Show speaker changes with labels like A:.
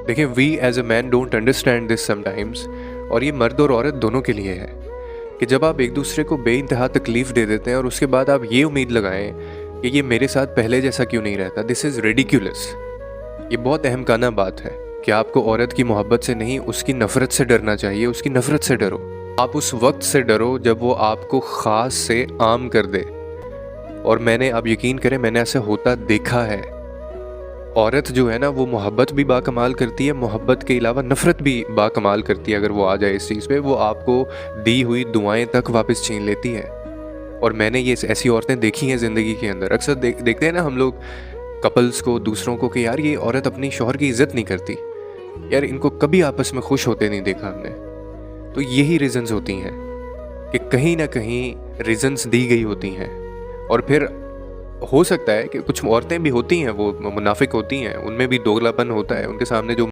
A: देखिए, we as a man don't understand this sometimes, और ये मर्द और औरत दोनों के लिए है कि जब आप एक दूसरे को बेइंतहा तकलीफ़ दे देते हैं और उसके बाद आप ये उम्मीद लगाएं कि ये मेरे साथ पहले जैसा क्यों नहीं रहता, दिस इज़ रेडिक्यूलस। ये बहुत अहमकाना बात है कि आपको औरत की मोहब्बत से नहीं, उसकी नफ़रत से डरना चाहिए। उसकी नफ़रत से डरो, आप उस वक्त से डरो जब वो आपको ख़ास से आम कर दे। और मैंने, आप यकीन करें, मैंने ऐसा होता देखा है। औरत जो है ना, वो मोहब्बत भी बाकमाल करती है, मोहब्बत के अलावा नफ़रत भी बाकमाल करती है। अगर वो आ जाए इस चीज़ पे, वो आपको दी हुई दुआएं तक वापस छीन लेती है। और मैंने ये ऐसी औरतें देखी हैं ज़िंदगी के अंदर। अक्सर देखते हैं ना हम लोग कपल्स को, दूसरों को, कि यार ये औरत अपनी शौहर की इज़्ज़त नहीं करती, यार इनको कभी आपस में खुश होते नहीं देखा हमने। तो यही रीज़न्स होती हैं कि कहीं ना कहीं रीज़न्स दी गई होती हैं। और फिर हो सकता है कि कुछ औरतें भी होती हैं, वो मुनाफिक होती हैं, उनमें भी दोगलापन होता है, उनके सामने जो